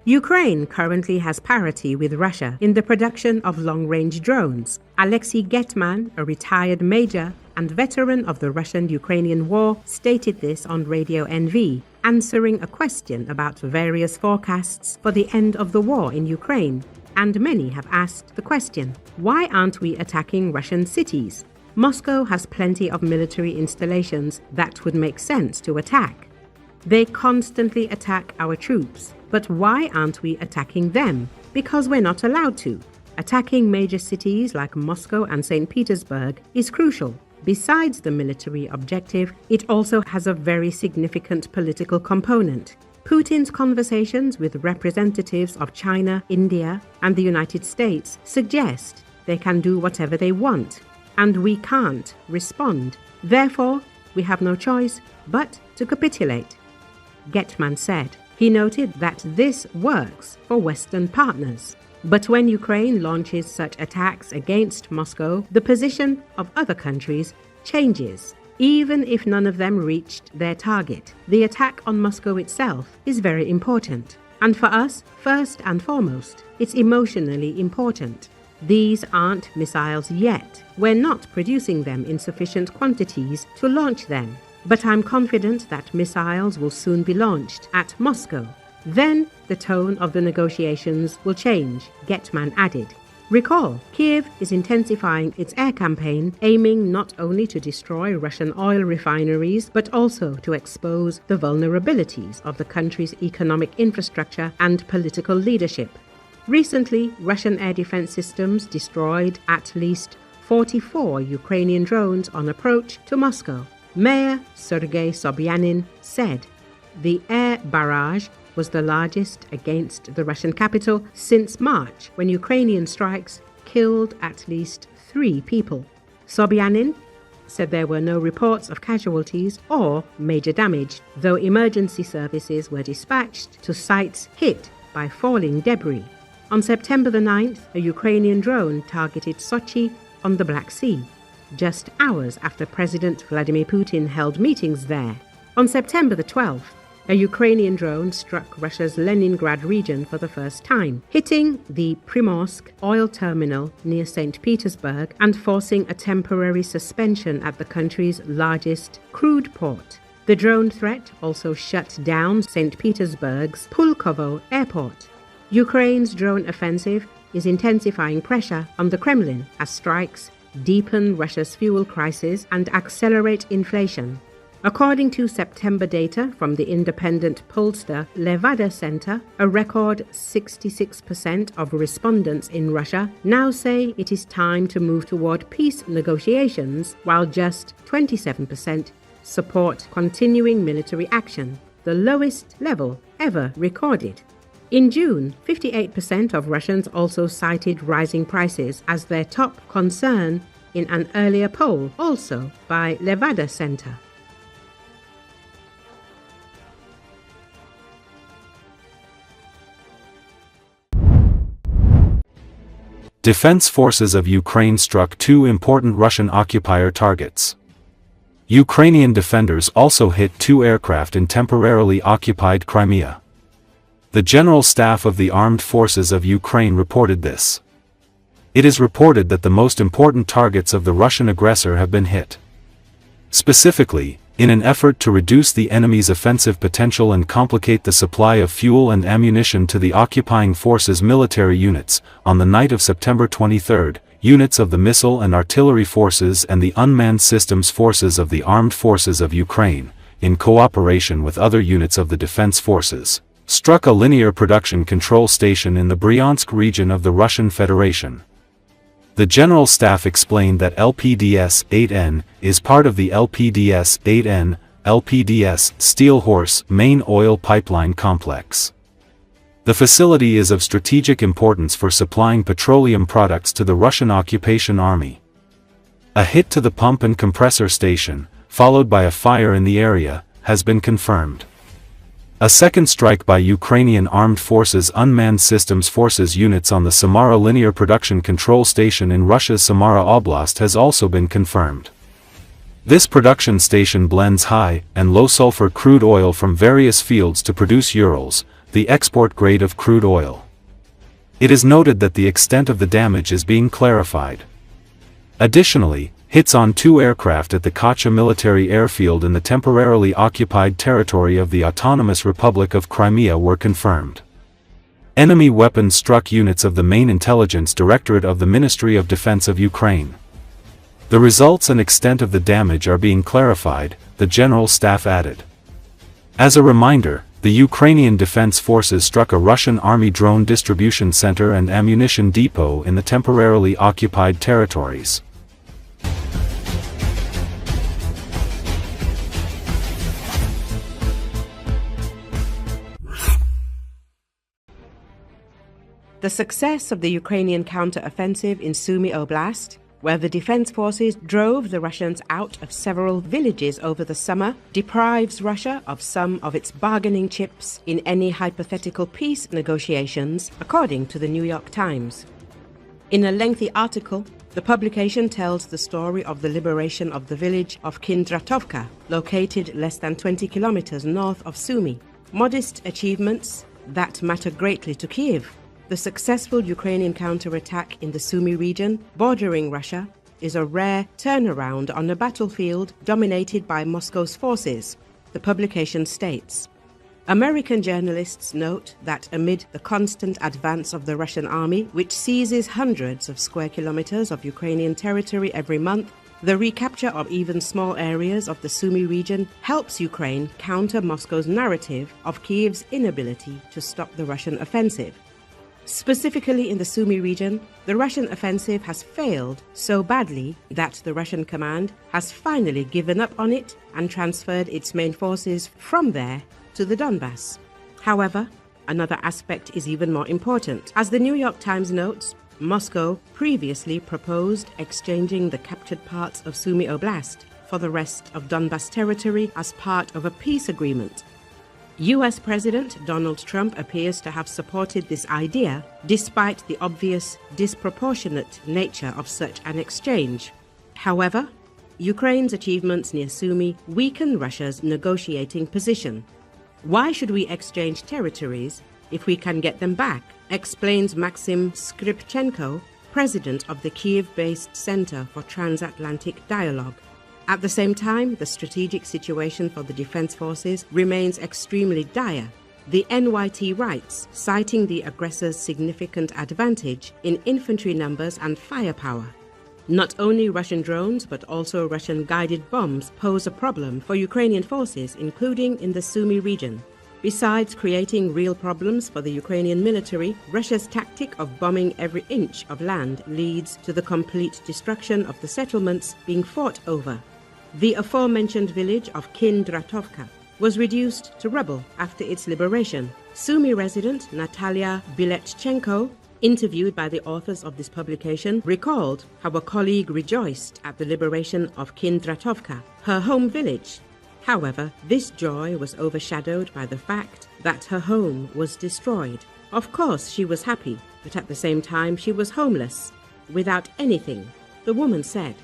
Ukraine currently has parity with Russia in the production of long-range drones. Alexey Getman, a retired major and veteran of the Russian-Ukrainian war, stated this on Radio NV, answering a question about various forecasts for the end of the war in Ukraine. And many have asked the question, why aren't we attacking Russian cities? Moscow has plenty of military installations that would make sense to attack. They constantly attack our troops. But why aren't we attacking them? Because we're not allowed to. Attacking major cities like Moscow and St. Petersburg is crucial. Besides the military objective, it also has a very significant political component. Putin's conversations with representatives of China, India, and the United States suggest they can do whatever they want, and we can't respond. Therefore, we have no choice but to capitulate, Getman said. He noted that this works for Western partners. But when Ukraine launches such attacks against Moscow, the position of other countries changes. Even if none of them reached their target, the attack on Moscow itself is very important. And for us, first and foremost, it's emotionally important. These aren't missiles yet. We're not producing them in sufficient quantities to launch them. But I'm confident that missiles will soon be launched at Moscow. Then the tone of the negotiations will change, Getman added. Recall, Kiev is intensifying its air campaign, aiming not only to destroy Russian oil refineries, but also to expose the vulnerabilities of the country's economic infrastructure and political leadership. Recently, Russian air defense systems destroyed at least 44 Ukrainian drones on approach to Moscow. Mayor Sergei Sobyanin said the air barrage was the largest against the Russian capital since March, when Ukrainian strikes killed at least 3 people. Sobyanin said there were no reports of casualties or major damage, though emergency services were dispatched to sites hit by falling debris. On September the 9th, a Ukrainian drone targeted Sochi on the Black Sea, just hours after President Vladimir Putin held meetings there. On September the 12th, a Ukrainian drone struck Russia's Leningrad region for the first time, hitting the Primorsk oil terminal near St. Petersburg and forcing a temporary suspension at the country's largest crude port. The drone threat also shut down St. Petersburg's Pulkovo airport. Ukraine's drone offensive is intensifying pressure on the Kremlin as strikes deepen Russia's fuel crisis and accelerate inflation. According to September data from the independent pollster Levada Center, a record 66% of respondents in Russia now say it is time to move toward peace negotiations, while just 27% support continuing military action, the lowest level ever recorded. In June, 58% of Russians also cited rising prices as their top concern in an earlier poll, also by Levada Center. Defense forces of Ukraine struck 2 important Russian occupier targets. Ukrainian defenders also hit 2 aircraft in temporarily occupied Crimea. The General Staff of the Armed Forces of Ukraine reported this. It is reported that the most important targets of the Russian aggressor have been hit. Specifically, in an effort to reduce the enemy's offensive potential and complicate the supply of fuel and ammunition to the occupying forces' military units, on the night of September 23, units of the missile and artillery forces and the unmanned systems forces of the Armed Forces of Ukraine, in cooperation with other units of the defense forces, struck a linear production control station in the Bryansk region of the Russian Federation. The General Staff explained that LPDS-8N is part of the LPDS-8N, LPDS Steel Horse main oil pipeline complex. The facility is of strategic importance for supplying petroleum products to the Russian occupation army. A hit to the pump and compressor station, followed by a fire in the area, has been confirmed. A second strike by Ukrainian Armed Forces Unmanned Systems Forces units on the Samara Linear Production Control Station in Russia's Samara Oblast has also been confirmed. This production station blends high and low sulfur crude oil from various fields to produce Urals, the export grade of crude oil. It is noted that the extent of the damage is being clarified. Additionally, hits on 2 aircraft at the Bucha military airfield in the temporarily occupied territory of the Autonomous Republic of Crimea were confirmed. Enemy weapons struck units of the main intelligence directorate of the Ministry of Defense of Ukraine. The results and extent of the damage are being clarified, the General Staff added. As a reminder, the Ukrainian Defense Forces struck a Russian Army drone distribution center and ammunition depot in the temporarily occupied territories. The success of the Ukrainian counteroffensive in Sumy Oblast, where the defense forces drove the Russians out of several villages over the summer, deprives Russia of some of its bargaining chips in any hypothetical peace negotiations, according to the New York Times. In a lengthy article, the publication tells the story of the liberation of the village of Kindratovka, located less than 20 kilometers north of Sumy. Modest achievements that matter greatly to Kyiv. The successful Ukrainian counterattack in the Sumy region, bordering Russia, is a rare turnaround on a battlefield dominated by Moscow's forces, the publication states. American journalists note that amid the constant advance of the Russian army, which seizes hundreds of square kilometers of Ukrainian territory every month, the recapture of even small areas of the Sumy region helps Ukraine counter Moscow's narrative of Kyiv's inability to stop the Russian offensive. Specifically in the Sumy region, the Russian offensive has failed so badly that the Russian command has finally given up on it and transferred its main forces from there to the Donbass. However, another aspect is even more important. As the New York Times notes, Moscow previously proposed exchanging the captured parts of Sumy Oblast for the rest of Donbass territory as part of a peace agreement. US President Donald Trump appears to have supported this idea despite the obvious disproportionate nature of such an exchange. However, Ukraine's achievements near Sumy weaken Russia's negotiating position. Why should we exchange territories if we can get them back? Explains Maxim Skripchenko, president of the Kyiv-based Center for Transatlantic Dialogue. At the same time, the strategic situation for the defense forces remains extremely dire. The NYT writes, citing the aggressor's significant advantage in infantry numbers and firepower. Not only Russian drones, but also Russian guided bombs pose a problem for Ukrainian forces, including in the Sumy region. Besides creating real problems for the Ukrainian military, Russia's tactic of bombing every inch of land leads to the complete destruction of the settlements being fought over. The aforementioned village of Kindratovka was reduced to rubble after its liberation. Sumy resident Natalia Biletchenko, interviewed by the authors of this publication, recalled how a colleague rejoiced at the liberation of Kindratovka, her home village. However, this joy was overshadowed by the fact that her home was destroyed. Of course, she was happy, but at the same time she was homeless, without anything, the woman said.